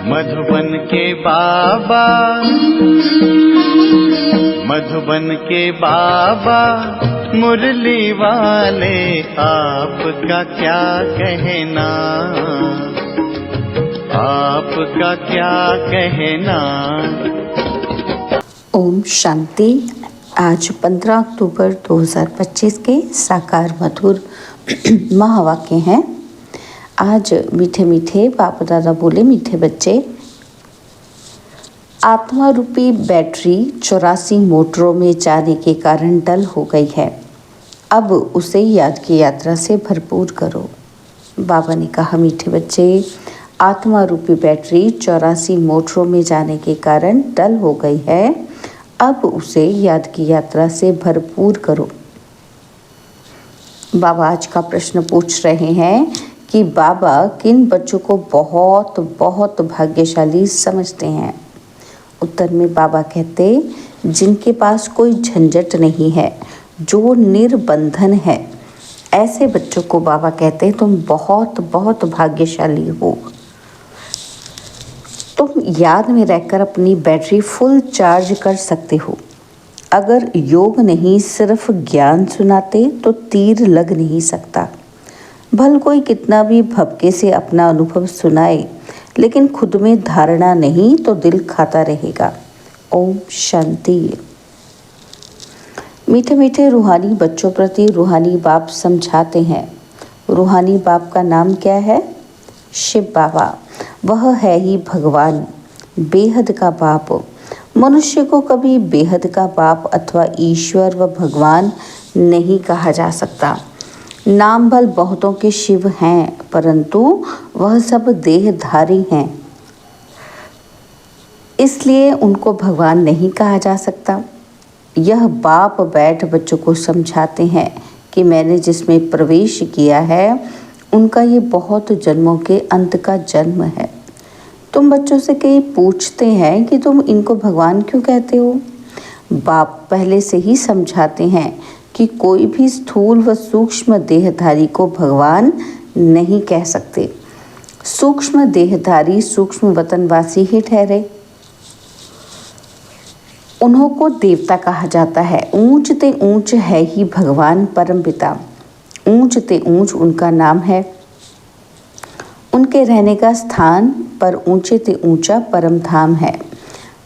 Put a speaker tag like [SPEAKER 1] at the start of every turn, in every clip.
[SPEAKER 1] मधुबन के बाबा, मधुबन के बाबा मुरली वाले, आपका क्या कहना, आपका क्या कहना।
[SPEAKER 2] ओम शांति। आज 15 अक्टूबर 2025 के साकार मधुर महावाक्य हैं। आज मीठे मीठे बाप दादा बोले, मीठे बच्चे, आत्मा रूपी बैटरी 84 मोटरों में जाने के कारण डल हो गई है। अब उसे याद की यात्रा से भरपूर करो। बाबा ने कहा, मीठे बच्चे, आत्मा रूपी बैटरी 84 मोटरों में जाने के कारण डल हो गई है। अब उसे याद की यात्रा से भरपूर करो। बाबा आज का प्रश्न पूछ रहे हैं कि बाबा किन बच्चों को बहुत बहुत भाग्यशाली समझते हैं। उत्तर में बाबा कहते, जिनके पास कोई झंझट नहीं है, जो निर्बंधन है, ऐसे बच्चों को बाबा कहते तुम बहुत बहुत भाग्यशाली हो। तुम याद में रहकर अपनी बैटरी फुल चार्ज कर सकते हो। अगर योग नहीं सिर्फ ज्ञान सुनाते तो तीर लग नहीं सकता। भल कोई कितना भी भपके से अपना अनुभव सुनाए, लेकिन खुद में धारणा नहीं तो दिल खाता रहेगा। ओम शांति। मीठे मीठे रूहानी बच्चों प्रति रूहानी बाप समझाते हैं। रूहानी बाप का नाम क्या है? शिव बाबा। वह है ही भगवान, बेहद का बाप। मनुष्य को कभी बेहद का बाप अथवा ईश्वर व भगवान नहीं कहा जा सकता। नाम भल बहुतों के शिव हैं, परंतु वह सब देहधारी हैं, इसलिए उनको भगवान नहीं कहा जा सकता। यह बाप बैठ बच्चों को समझाते हैं कि मैंने जिसमें प्रवेश किया है, उनका ये बहुत जन्मों के अंत का जन्म है। तुम बच्चों से कई पूछते हैं कि तुम इनको भगवान क्यों कहते हो। बाप पहले से ही समझाते हैं कि कोई भी स्थूल व सूक्ष्म देहधारी को भगवान नहीं कह सकते। सूक्ष्म देहधारी सूक्ष्म वतनवासी ही ठहरे, उन्हों को देवता कहा जाता है। ऊंच ते ऊंच है ही भगवान परम पिता, ऊंच ते ऊंच उनका नाम है। उनके रहने का स्थान पर ऊंचे ते ऊंचा परम धाम है।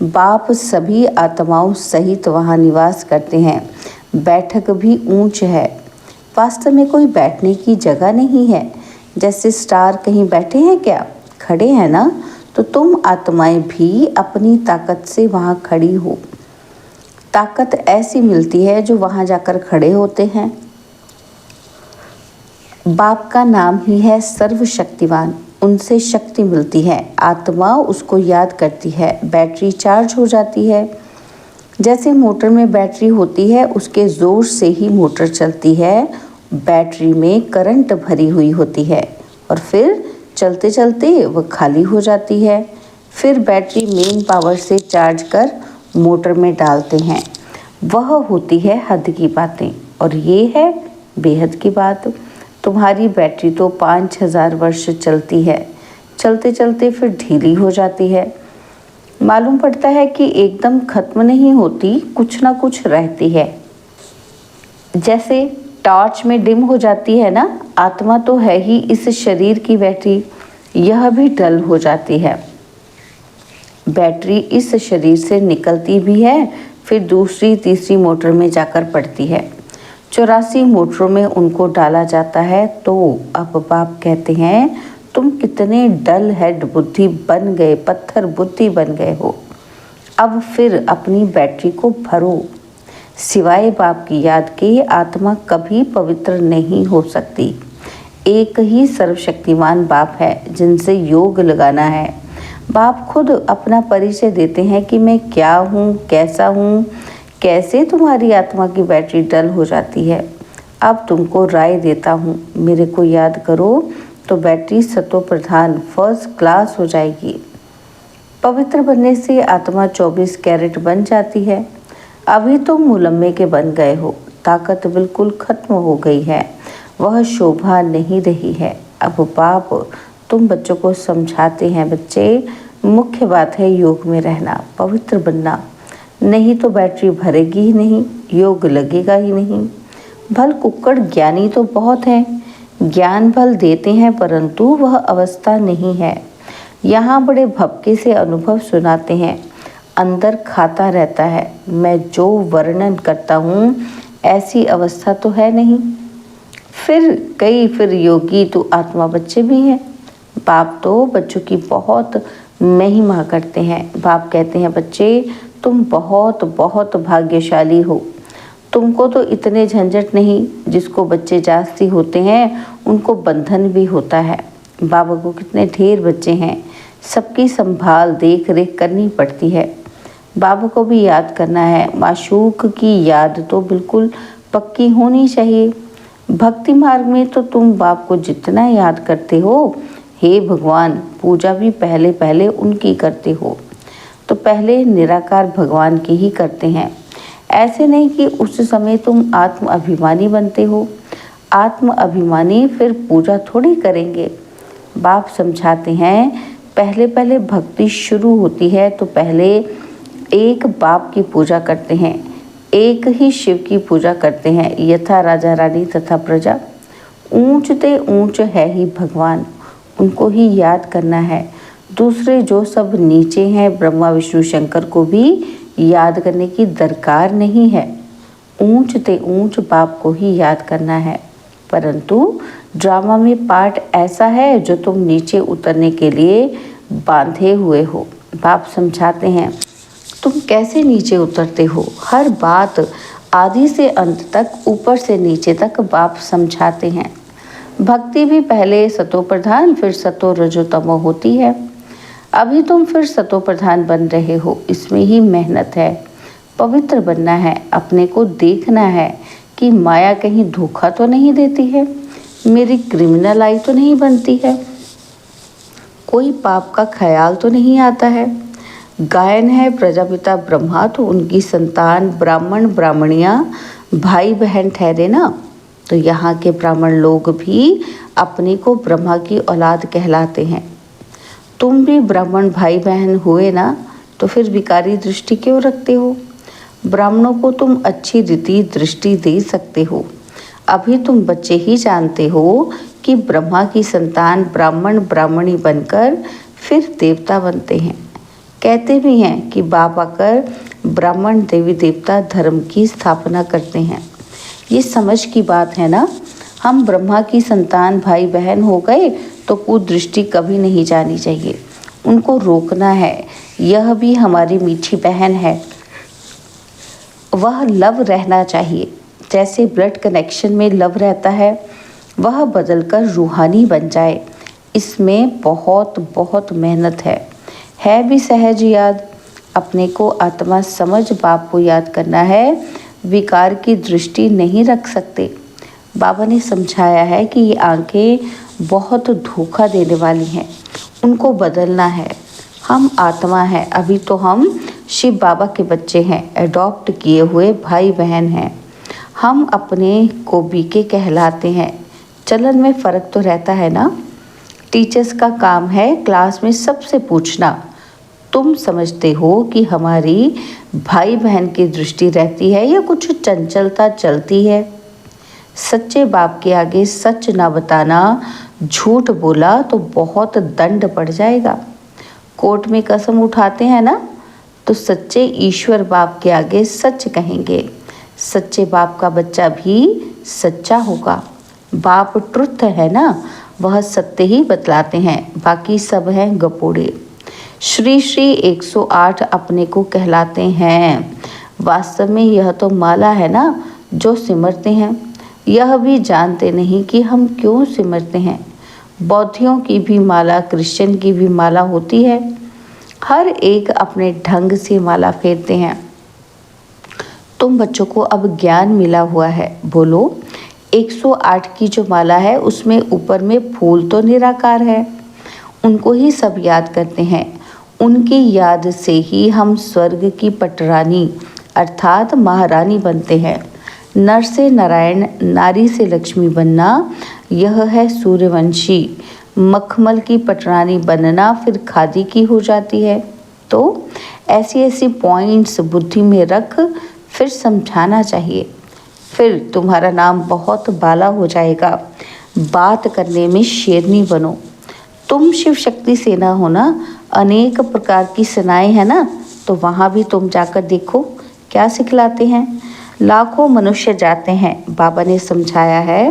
[SPEAKER 2] बाप सभी आत्माओं सहित वहाँ निवास करते हैं। बैठक भी ऊंच है। वास्तव में कोई बैठने की जगह नहीं है। जैसे स्टार कहीं बैठे हैं क्या? खड़े हैं ना। तो तुम आत्माएं भी अपनी ताकत से वहाँ खड़ी हो। ताकत ऐसी मिलती है जो वहाँ जाकर खड़े होते हैं। बाप का नाम ही है सर्वशक्तिवान, उनसे शक्ति मिलती है। आत्मा उसको याद करती है, बैटरी चार्ज हो जाती है। जैसे मोटर में बैटरी होती है, उसके ज़ोर से ही मोटर चलती है। बैटरी में करंट भरी हुई होती है और फिर चलते चलते वह खाली हो जाती है। फिर बैटरी मेन पावर से चार्ज कर मोटर में डालते हैं। वह होती है हद की बातें, और ये है बेहद की बात। तुम्हारी बैटरी तो 5000 वर्ष चलती है, चलते चलते फिर ढीली हो जाती है। मालूम पड़ता है कि एकदम खत्म नहीं होती, कुछ ना कुछ रहती है। जैसे टॉर्च में डिम हो जाती है ना, आत्मा तो है ही इस शरीर की बैटरी, यह भी डल हो जाती है। बैटरी इस शरीर से निकलती भी है, फिर दूसरी तीसरी मोटर में जाकर पड़ती है। 84 मोटरों में उनको डाला जाता है। तो अब बाप कहते हैं, तुम कितने डल हेड बुद्धि बन गए, पत्थर बुद्धि बन गए हो। अब फिर अपनी बैटरी को भरो। सिवाय बाप की याद के आत्मा कभी पवित्र नहीं हो सकती। एक ही सर्वशक्तिमान बाप है जिनसे योग लगाना है। बाप खुद अपना परिचय देते हैं कि मैं क्या हूँ, कैसा हूँ, कैसे तुम्हारी आत्मा की बैटरी डल हो जाती है। अब तुमको राय देता हूँ, मेरे को याद करो तो बैटरी सतो प्रधान फर्स्ट क्लास हो जाएगी। पवित्र बनने से आत्मा 24 कैरेट बन जाती है। अभी तो मुलम्मे के बन गए हो, ताकत बिल्कुल खत्म हो गई है, वह शोभा नहीं रही है। अब बाप तुम बच्चों को समझाते हैं, बच्चे मुख्य बात है योग में रहना, पवित्र बनना, नहीं तो बैटरी भरेगी ही नहीं, योग लगेगा ही नहीं। भल कुक्कड़ ज्ञानी तो बहुत है, ज्ञान भल देते हैं, परंतु वह अवस्था नहीं है। यहाँ बड़े भपके से अनुभव सुनाते हैं, अंदर खाता रहता है, मैं जो वर्णन करता हूँ ऐसी अवस्था तो है नहीं। फिर योगी तो आत्मा बच्चे भी हैं। बाप तो बच्चों की बहुत महिमा करते हैं। बाप कहते हैं, बच्चे तुम बहुत बहुत भाग्यशाली हो, तुमको तो इतने झंझट नहीं। जिसको बच्चे जास्ती होते हैं उनको बंधन भी होता है। बाबा को कितने ढेर बच्चे हैं, सबकी संभाल देख रेख करनी पड़ती है। बाबा को भी याद करना है। माशूक की याद तो बिल्कुल पक्की होनी चाहिए। भक्ति मार्ग में तो तुम बाप को जितना याद करते हो, हे भगवान, पूजा भी पहले पहले उनकी करते हो, तो पहले निराकार भगवान की ही करते हैं। ऐसे नहीं कि उस समय तुम आत्म अभिमानी बनते हो। आत्म अभिमानी फिर पूजा थोड़ी करेंगे। बाप समझाते हैं, पहले पहले भक्ति शुरू होती है तो पहले एक बाप की पूजा करते हैं, एक ही शिव की पूजा करते हैं, यथा राजा रानी तथा प्रजा। ऊंचते ऊंच है ही भगवान, उनको ही याद करना है। दूसरे जो सब नीचे हैं, ब्रह्मा विष्णु शंकर को भी याद करने की दरकार नहीं है। ऊंचते ऊंच बाप को ही याद करना है। परंतु ड्रामा में पार्ट ऐसा है जो तुम नीचे उतरने के लिए बांधे हुए हो। बाप समझाते हैं, तुम कैसे नीचे उतरते हो। हर बात आदि से अंत तक, ऊपर से नीचे तक बाप समझाते हैं। भक्ति भी पहले सतो प्रधान फिर सतो रजो तमो होती है। अभी तुम फिर सतो प्रधान बन रहे हो, इसमें ही मेहनत है। पवित्र बनना है, अपने को देखना है कि माया कहीं धोखा तो नहीं देती है, मेरी क्रिमिनल आई तो नहीं बनती है, कोई पाप का ख्याल तो नहीं आता है। गायन है प्रजापिता ब्रह्मा, तो उनकी संतान ब्राह्मण ब्राह्मणियाँ भाई बहन ठहरे ना। तो यहाँ के ब्राह्मण लोग भी अपने को ब्रह्मा की औलाद कहलाते हैं। तुम भी ब्राह्मण भाई बहन हुए ना, तो फिर विकारी दृष्टि क्यों रखते हो। ब्राह्मणों को तुम अच्छी रीति दृष्टि दे सकते हो। अभी तुम बच्चे ही जानते हो कि ब्रह्मा की संतान ब्राह्मण ब्राह्मणी बनकर फिर देवता बनते हैं। कहते भी हैं कि बाप आकर ब्राह्मण देवी देवता धर्म की स्थापना करते हैं। ये समझ की बात है ना। हम ब्रह्मा की संतान भाई बहन हो गए तो कुदृष्टि कभी नहीं जानी चाहिए, उनको रोकना है। यह भी हमारी मीठी बहन है, वह लव रहना चाहिए। जैसे ब्लड कनेक्शन में लव रहता है, वह बदलकर रूहानी बन जाए। इसमें बहुत बहुत मेहनत है भी सहज याद। अपने को आत्मा समझ बाप को याद करना है, विकार की दृष्टि नहीं रख सकते। बाबा ने समझाया है कि ये आंखें बहुत धोखा देने वाली हैं, उनको बदलना है। हम आत्मा हैं, अभी तो हम शिव बाबा के बच्चे हैं, एडॉप्ट किए हुए भाई बहन हैं। हम अपने को बीके कहलाते हैं। चलन में फ़र्क तो रहता है ना। टीचर्स का काम है क्लास में सबसे पूछना, तुम समझते हो कि हमारी भाई बहन की दृष्टि रहती है या कुछ चंचलता चलती है। सच्चे बाप के आगे सच ना बताना, झूठ बोला तो बहुत दंड पड़ जाएगा। कोर्ट में कसम उठाते हैं ना, तो सच्चे ईश्वर बाप के आगे सच कहेंगे। सच्चे बाप का बच्चा भी सच्चा होगा। बाप ट्रुथ है ना, वह सत्य ही बतलाते हैं, बाकी सब हैं गपोड़े। श्री श्री 108 अपने को कहलाते हैं। वास्तव में यह तो माला है ना जो सिमरते हैं। यह भी जानते नहीं कि हम क्यों सिमरते हैं। बौद्धियों की भी माला, क्रिश्चियन की भी माला होती है। हर एक अपने ढंग से माला फेरते हैं। तुम बच्चों को अब ज्ञान मिला हुआ है। बोलो, 108 की जो माला है उसमें ऊपर में फूल तो निराकार है, उनको ही सब याद करते हैं। उनकी याद से ही हम स्वर्ग की पटरानी अर्थात महारानी बनते हैं। नर से नारायण, नारी से लक्ष्मी बनना, यह है सूर्यवंशी। मखमल की पटरानी बनना फिर खादी की हो जाती है। तो ऐसी ऐसी पॉइंट्स बुद्धि में रख फिर समझाना चाहिए, फिर तुम्हारा नाम बहुत बाला हो जाएगा। बात करने में शेरनी बनो। तुम शिव शक्ति सेना हो ना, अनेक प्रकार की सेनाएं हैं ना, तो वहाँ भी तुम जाकर देखो क्या सिखलाते हैं। लाखों मनुष्य जाते हैं, बाबा ने समझाया है।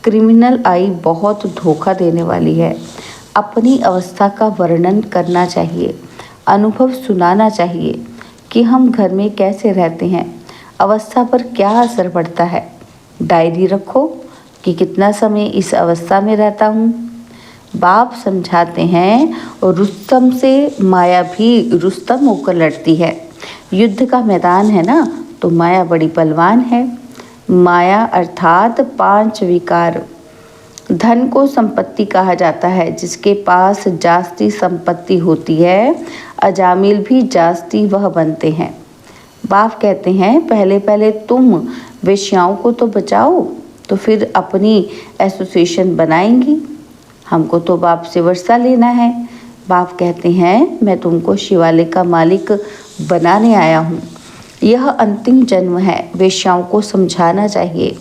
[SPEAKER 2] क्रिमिनल आई बहुत धोखा देने वाली है। अपनी अवस्था का वर्णन करना चाहिए, अनुभव सुनाना चाहिए कि हम घर में कैसे रहते हैं, अवस्था पर क्या असर पड़ता है। डायरी रखो कि कितना समय इस अवस्था में रहता हूँ। बाप समझाते हैं और रुस्तम से माया भी रुस्तम होकर लड़ती है। युद्ध का मैदान है ना, तो माया बड़ी बलवान है। माया अर्थात 5 विकार। धन को संपत्ति कहा जाता है। जिसके पास जास्ती संपत्ति होती है, अजामिल भी जास्ती वह बनते हैं। बाप कहते हैं पहले पहले तुम वेश्याओं को तो बचाओ, तो फिर अपनी एसोसिएशन बनाएंगी। हमको तो बाप से वर्षा लेना है। बाप कहते हैं मैं तुमको शिवालय का मालिक बनाने आया हूँ। यह अंतिम जन्म है। वेश्याओं को समझाना चाहिए,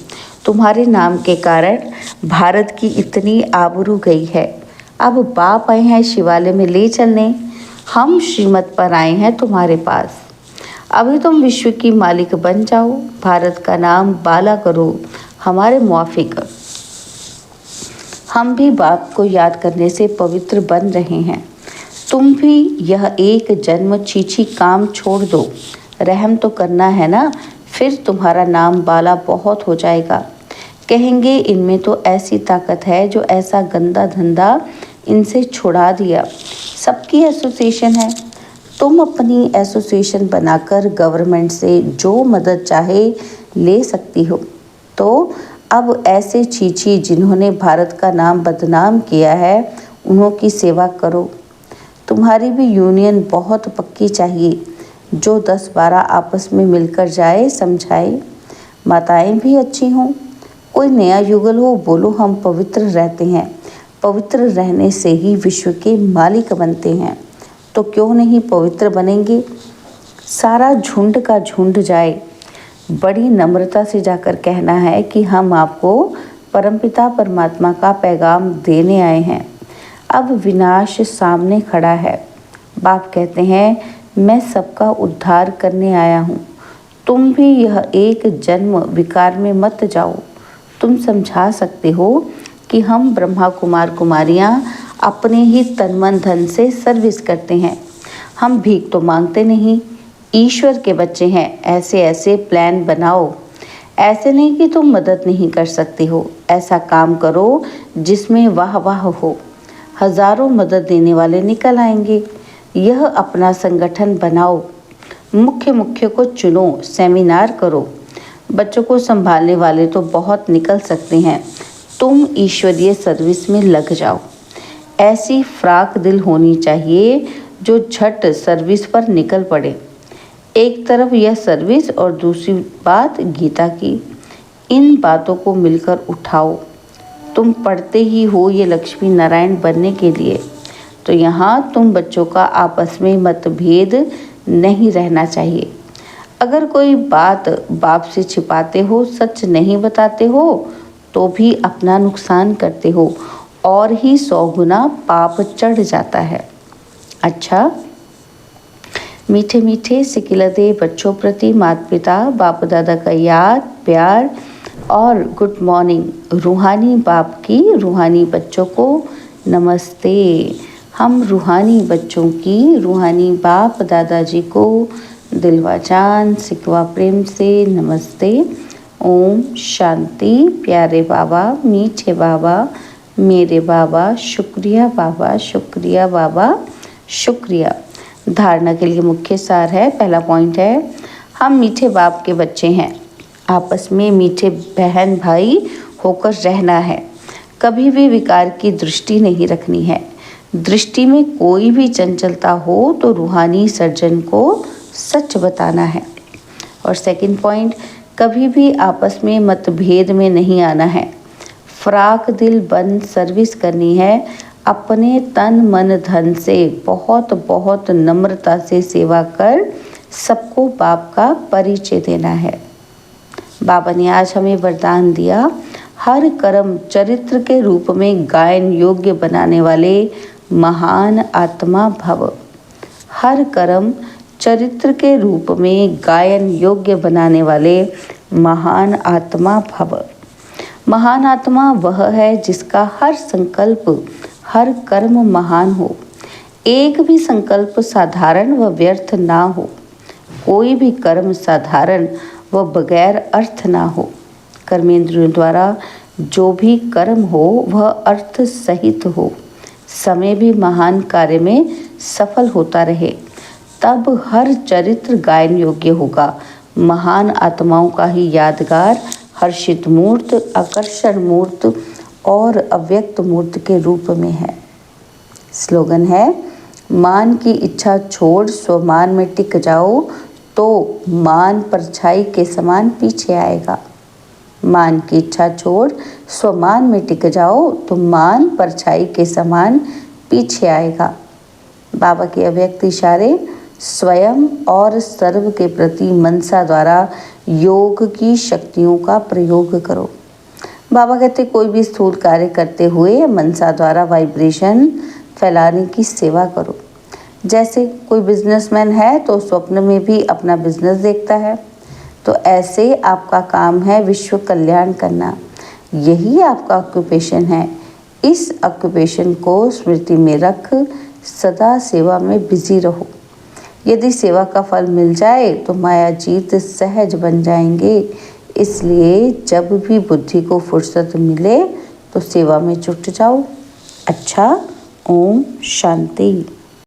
[SPEAKER 2] तुम्हारे नाम के कारण भारत की इतनी आबरू गई है। अब बाप आए हैं शिवालय में ले चलने, हम श्रीमत पर आए हैं तुम्हारे पास। अभी तुम विश्व की मालिक बन जाओ, भारत का नाम बाला करो हमारे मुआफिक। हम भी बाप को याद करने से पवित्र बन रहे हैं। तुम भी यह एक जन्म छीछी काम छोड़ दो। रहम तो करना है ना, फिर तुम्हारा नाम बाला बहुत हो जाएगा। कहेंगे इनमें तो ऐसी ताकत है जो ऐसा गंदा धंधा इनसे छुड़ा दिया। सबकी एसोसिएशन है, तुम अपनी एसोसिएशन बनाकर गवर्नमेंट से जो मदद चाहे ले सकती हो। तो अब ऐसे छीछी जिन्होंने भारत का नाम बदनाम किया है, उन्हों की सेवा करो। तुम्हारी भी यूनियन बहुत पक्की चाहिए, जो 10-12 आपस में मिलकर जाए, समझाए। माताएं भी अच्छी हों। कोई नया युगल हो, बोलो हम पवित्र रहते हैं। पवित्र रहने से ही विश्व के मालिक बनते हैं, तो क्यों नहीं पवित्र बनेंगे। सारा झुंड का झुंड जाए। बड़ी नम्रता से जाकर कहना है कि हम आपको परमपिता परमात्मा का पैगाम देने आए हैं। अब विनाश सामने खड़ा है। बाप कहते हैं मैं सबका उद्धार करने आया हूँ। तुम भी यह एक जन्म विकार में मत जाओ। तुम समझा सकते हो कि हम ब्रह्मा कुमार कुमारियाँ अपने ही तन मन धन से सर्विस करते हैं। हम भीख तो मांगते नहीं, ईश्वर के बच्चे हैं। ऐसे ऐसे प्लान बनाओ। ऐसे नहीं कि तुम मदद नहीं कर सकते हो। ऐसा काम करो जिसमें वाह वाह हो। हजारों मदद देने वाले निकल आएंगे। यह अपना संगठन बनाओ। मुख्य को चुनो, सेमिनार करो। बच्चों को संभालने वाले तो बहुत निकल सकते हैं। तुम ईश्वरीय सर्विस में लग जाओ। ऐसी फ्राक दिल होनी चाहिए जो झट सर्विस पर निकल पड़े। एक तरफ यह सर्विस और दूसरी बात गीता की। इन बातों को मिलकर उठाओ। तुम पढ़ते ही हो ये लक्ष्मी नारायण बनने के लिए, तो यहाँ तुम बच्चों का आपस में मतभेद नहीं रहना चाहिए। अगर कोई बात बाप से छिपाते हो, सच नहीं बताते हो, तो भी अपना नुकसान करते हो और ही 100 गुना पाप चढ़ जाता है। अच्छा, मीठे मीठे सिकिलदे बच्चों प्रति माता पिता बाप दादा का याद प्यार और गुड मॉर्निंग। रूहानी बाप की रूहानी बच्चों को नमस्ते। हम रूहानी बच्चों की रूहानी बाप दादाजी को दिलवा जान सिकवा प्रेम से नमस्ते। ओम शांति। प्यारे बाबा, मीठे बाबा, मेरे बाबा, शुक्रिया बाबा, शुक्रिया बाबा, शुक्रिया। धारणा के लिए मुख्य सार है। पहला पॉइंट है, हम मीठे बाप के बच्चे हैं। आपस में मीठे बहन भाई होकर रहना है। कभी भी विकार की दृष्टि नहीं रखनी है। दृष्टि में कोई भी चंचलता हो तो रूहानी सर्जन को सच बताना है। और सेकंड पॉइंट, कभी भी आपस में मतभेद में नहीं आना है। फ्राक दिल बन सर्विस करनी है। अपने तन मन धन से बहुत बहुत नम्रता से सेवा कर सबको बाप का परिचय देना है। बाबा ने आज हमें वरदान दिया, हर कर्म चरित्र के रूप में गायन योग्य बनाने वाले महान आत्मा भव। हर कर्म चरित्र के रूप में गायन योग्य बनाने वाले महान आत्मा भव। महान आत्मा वह है जिसका हर संकल्प, हर कर्म महान हो। एक भी संकल्प साधारण व व्यर्थ ना हो। कोई भी कर्म साधारण व बगैर अर्थ ना हो। कर्मेंद्रियों द्वारा जो भी कर्म हो वह अर्थ सहित हो। समय भी महान कार्य में सफल होता रहे, तब हर चरित्र गायन योग्य होगा। महान आत्माओं का ही यादगार हर्षित मूर्त, आकर्षण मूर्त और अव्यक्त मूर्त के रूप में है। स्लोगन है, मान की इच्छा छोड़ स्वमान में टिक जाओ तो मान परछाई के समान पीछे आएगा। मान की इच्छा छोड़ स्वमान में टिक जाओ तो मान परछाई के समान पीछे आएगा। बाबा के अव्यक्त इशारे, स्वयं और सर्व के प्रति मनसा द्वारा योग की शक्तियों का प्रयोग करो। बाबा कहते कोई भी स्थूल कार्य करते हुए मनसा द्वारा वाइब्रेशन फैलाने की सेवा करो। जैसे कोई बिजनेसमैन है तो स्वप्न में भी अपना बिजनेस देखता है, तो ऐसे आपका काम है विश्व कल्याण करना। यही आपका ऑक्यूपेशन है। इस ऑक्यूपेशन को स्मृति में रख सदा सेवा में बिजी रहो। यदि सेवा का फल मिल जाए तो माया जीत सहज बन जाएंगे। इसलिए जब भी बुद्धि को फुर्सत मिले तो सेवा में जुट जाओ। अच्छा, ओम शांति।